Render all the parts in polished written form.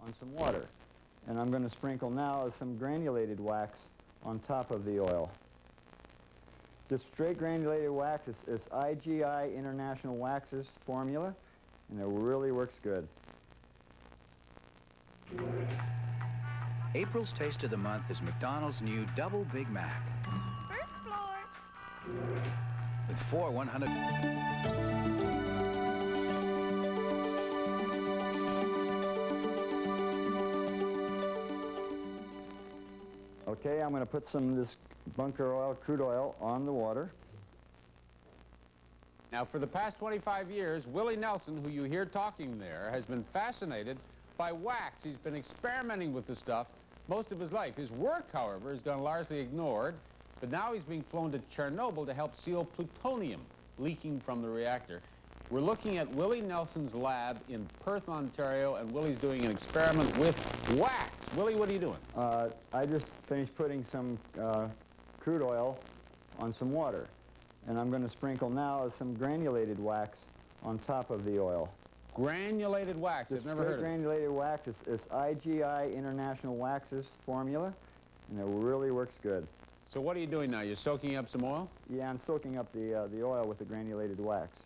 on some water. And I'm going to sprinkle now some granulated wax on top of the oil. Just straight granulated wax is IGI International Waxes formula, and it really works good. April's taste of the month is McDonald's new Double Big Mac. First floor. With 4 100... Okay, I'm going to put some of this bunker oil, crude oil, on the water. Now, for the past 25 years, Willie Nelson, who you hear talking there, has been fascinated by wax. He's been experimenting with the stuff most of his life. His work, however, has gone largely ignored, but now he's being flown to Chernobyl to help seal plutonium leaking from the reactor. We're looking at Willie Nelson's lab in Perth, Ontario, and Willie's doing an experiment with wax. Willie, what are you doing? I just finished putting some crude oil on some water, and I'm going to sprinkle now some granulated wax on top of the oil. Granulated wax. I've never heard of it. Granulated wax is IGI International Waxes formula, and it really works good. So what are you doing now? You're soaking up some oil? Yeah, I'm soaking up the oil with the granulated wax.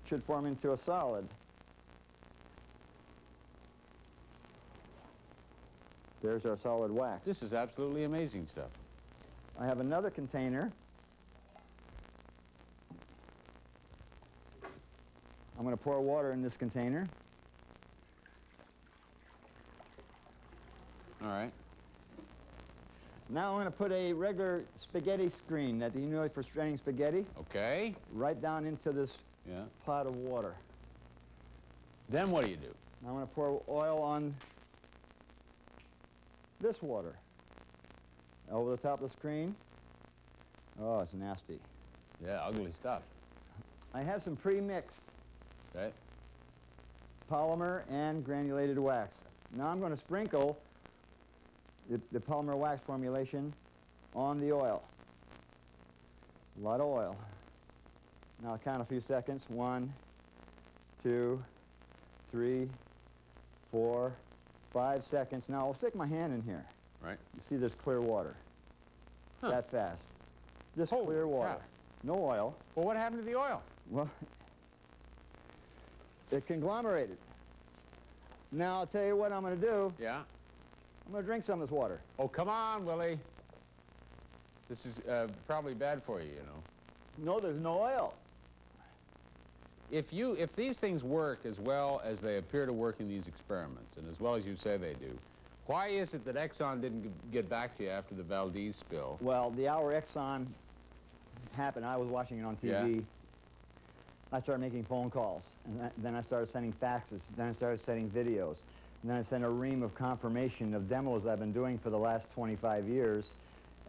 Should form into a solid. There's our solid wax. This is absolutely amazing stuff. I have another container. I'm going to pour water in this container. All right. Now I'm going to put a regular spaghetti screen that you know for straining spaghetti. Okay. Right down into this pot of water. Then what do you do? I'm going to pour oil on this water over the top of the screen. Oh, it's nasty. Yeah, ugly stuff. I have some pre-mixed Okay. polymer and granulated wax. Now I'm going to sprinkle the polymer wax formulation on the oil. A lot of oil. Now I'll count a few seconds. 1, 2, 3, 4, 5 seconds. Now I'll stick my hand in here. Right. You see there's clear water. Huh. That fast. Just Holy clear water. cow. No oil. Well, what happened to the oil? Well, it conglomerated. Now I'll tell you what I'm going to do. Yeah. I'm going to drink some of this water. Oh, come on, Willie. This is probably bad for you, you know. No, there's no oil. If these things work as well as they appear to work in these experiments, and as well as you say they do, why is it that Exxon didn't get back to you after the Valdez spill? Well, the hour Exxon happened, I was watching it on TV. Yeah. I started making phone calls, and then I started sending faxes, then I started sending videos, and then I sent a ream of confirmation of demos I've been doing for the last 25 years,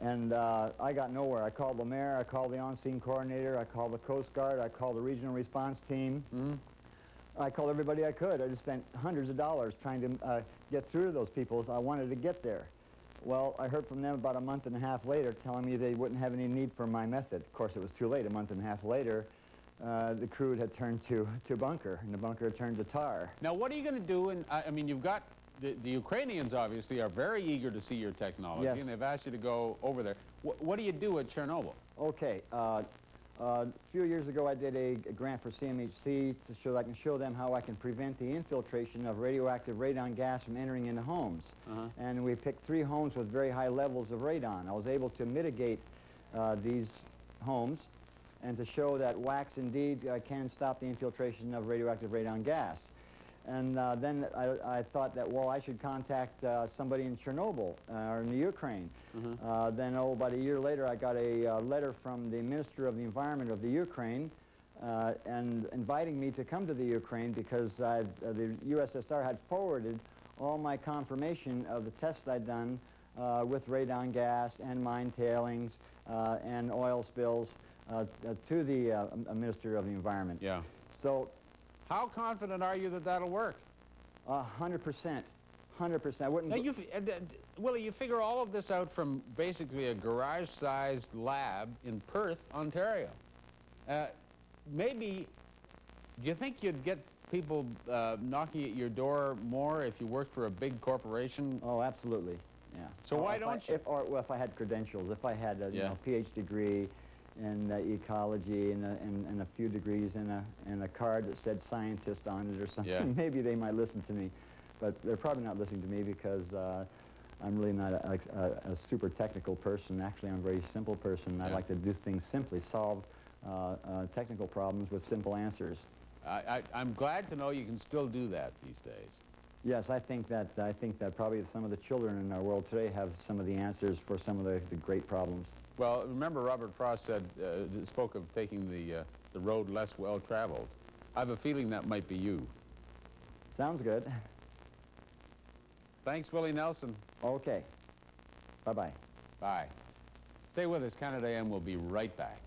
and I got nowhere. I called the mayor, I called the on-scene coordinator, I called the Coast Guard, I called the regional response team. Mm-hmm. I called everybody I could. I just spent hundreds of dollars trying to get through to those people. I wanted to get there. Well, I heard from them about a month and a half later telling me they wouldn't have any need for my method. Of course, it was too late. A month and a half later, the crude had turned to bunker, and the bunker had turned to tar. Now, what are you going to do? And I mean, you've got the Ukrainians obviously are very eager to see your technology, Yes. and they've asked you to go over there. What do you do at Chernobyl? Okay. A few years ago, I did a grant for CMHC to show I can show them how I can prevent the infiltration of radioactive radon gas from entering into homes. And we picked 3 homes with very high levels of radon. I was able to mitigate these homes and to show that wax indeed can stop the infiltration of radioactive radon gas. And then I thought that, well, I should contact somebody in Chernobyl or in the Ukraine. Then, about a year later, I got a letter from the Minister of the Environment of the Ukraine and inviting me to come to the Ukraine because the USSR had forwarded all my confirmation of the tests I'd done with radon gas and mine tailings and oil spills to the Minister of the Environment. Yeah. So, how confident are you that that'll work? 100%. 100%. I wouldn't. Now, Willie, you figure all of this out from basically a garage-sized lab in Perth, Ontario. Maybe Do you think you'd get people knocking at your door more if you worked for a big corporation? Oh, absolutely. Yeah. So why don't you? If I had credentials, if I had a Yeah. PhD degree in ecology and a few degrees and a card that said scientist on it or something, Yeah. maybe they might listen to me. But they're probably not listening to me because I'm really not a super technical person. Actually, I'm a very simple person. I Yeah. like to do things simply, solve technical problems with simple answers. I'm glad to know you can still do that these days. Yes, I think that probably some of the children in our world today have some of the answers for some of the great problems. Well, remember Robert Frost said, spoke of taking the road less well-traveled. I have a feeling that might be you. Sounds good. Thanks, Willie Nelson. Okay. Bye-bye. Bye. Stay with us. Canada AM will be right back.